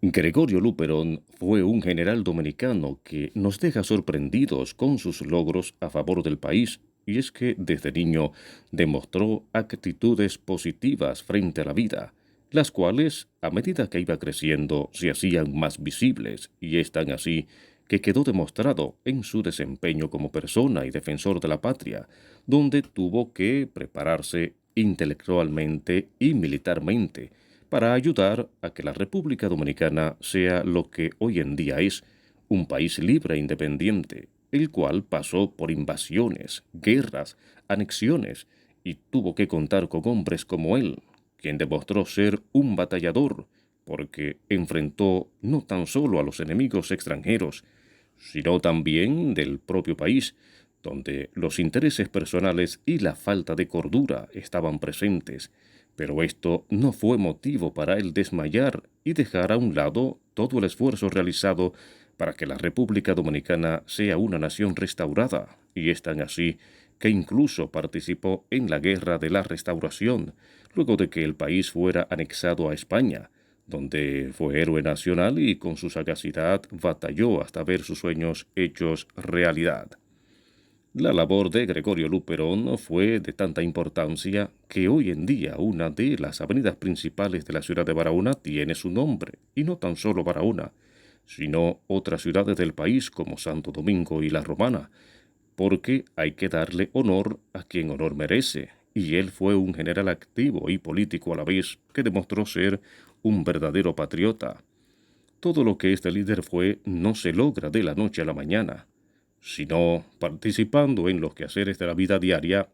Gregorio Luperón fue un general dominicano que nos deja sorprendidos con sus logros a favor del país, y es que desde niño demostró actitudes positivas frente a la vida, las cuales, a medida que iba creciendo, se hacían más visibles, y es tan así que quedó demostrado en su desempeño como persona y defensor de la patria, donde tuvo que prepararse intelectualmente y militarmente para ayudar a que la República Dominicana sea lo que hoy en día es, un país libre e independiente, el cual pasó por invasiones, guerras, anexiones, y tuvo que contar con hombres como él, quien demostró ser un batallador, porque enfrentó no tan solo a los enemigos extranjeros, sino también del propio país, donde los intereses personales y la falta de cordura estaban presentes, pero esto no fue motivo para él desmayar y dejar a un lado todo el esfuerzo realizado para que la República Dominicana sea una nación restaurada, y es tan así que incluso participó en la Guerra de la Restauración, luego de que el país fuera anexado a España, donde fue héroe nacional y con su sagacidad batalló hasta ver sus sueños hechos realidad. La labor de Gregorio Luperón fue de tanta importancia que hoy en día una de las avenidas principales de la ciudad de Barahona tiene su nombre, y no tan solo Barahona, sino otras ciudades del país como Santo Domingo y La Romana, porque hay que darle honor a quien honor merece, y él fue un general activo y político a la vez que demostró ser un verdadero patriota. Todo lo que este líder fue no se logra de la noche a la mañana, sino participando en los quehaceres de la vida diaria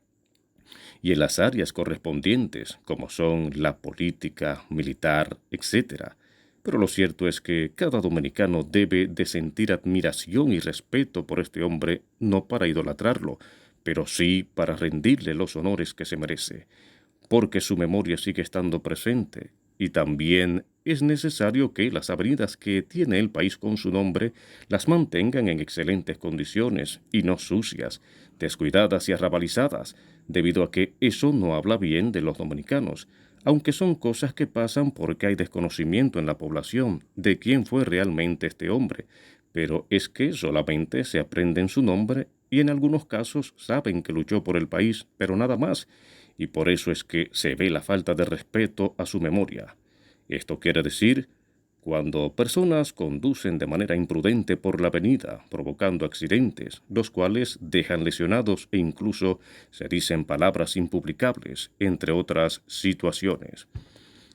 y en las áreas correspondientes, como son la política, militar, etc. Pero lo cierto es que cada dominicano debe de sentir admiración y respeto por este hombre, no para idolatrarlo, pero sí para rendirle los honores que se merece, porque su memoria sigue estando presente, y también es necesario que las avenidas que tiene el país con su nombre las mantengan en excelentes condiciones y no sucias, descuidadas y arrabalizadas, debido a que eso no habla bien de los dominicanos, aunque son cosas que pasan porque hay desconocimiento en la población de quién fue realmente este hombre, pero es que solamente se aprenden su nombre y en algunos casos saben que luchó por el país, pero nada más, y por eso es que se ve la falta de respeto a su memoria. Esto quiere decir, cuando personas conducen de manera imprudente por la avenida, provocando accidentes, los cuales dejan lesionados e incluso se dicen palabras impublicables, entre otras situaciones.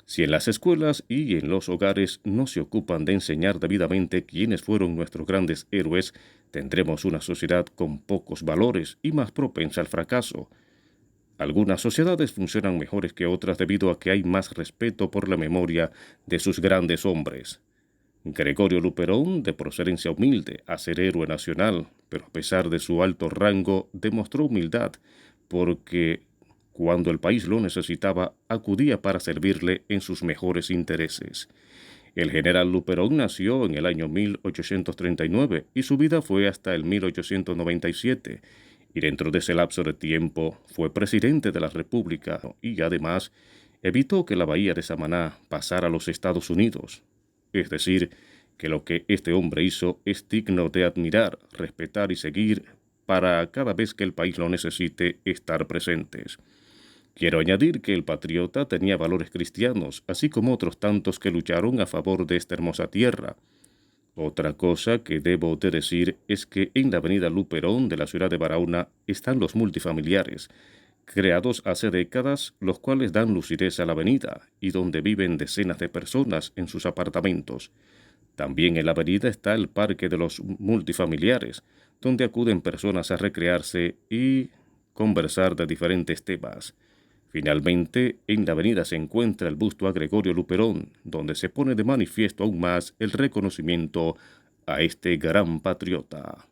Si en las escuelas y en los hogares no se ocupan de enseñar debidamente quiénes fueron nuestros grandes héroes, tendremos una sociedad con pocos valores y más propensa al fracaso. Algunas sociedades funcionan mejores que otras debido a que hay más respeto por la memoria de sus grandes hombres. Gregorio Luperón, de procedencia humilde, a ser héroe nacional, pero a pesar de su alto rango, demostró humildad, porque cuando el país lo necesitaba, acudía para servirle en sus mejores intereses. El general Luperón nació en el año 1839 y su vida fue hasta el 1897, y dentro de ese lapso de tiempo fue presidente de la República y además evitó que la bahía de Samaná pasara a los Estados Unidos. Es decir, que lo que este hombre hizo es digno de admirar, respetar y seguir para cada vez que el país lo necesite estar presentes. Quiero añadir que el patriota tenía valores cristianos, así como otros tantos que lucharon a favor de esta hermosa tierra. Otra cosa que debo de decir es que en la avenida Luperón de la ciudad de Barahona están los multifamiliares, creados hace décadas, los cuales dan lucidez a la avenida y donde viven decenas de personas en sus apartamentos. También en la avenida está el Parque de los Multifamiliares, donde acuden personas a recrearse y conversar de diferentes temas. Finalmente, en la avenida se encuentra el busto a Gregorio Luperón, donde se pone de manifiesto aún más el reconocimiento a este gran patriota.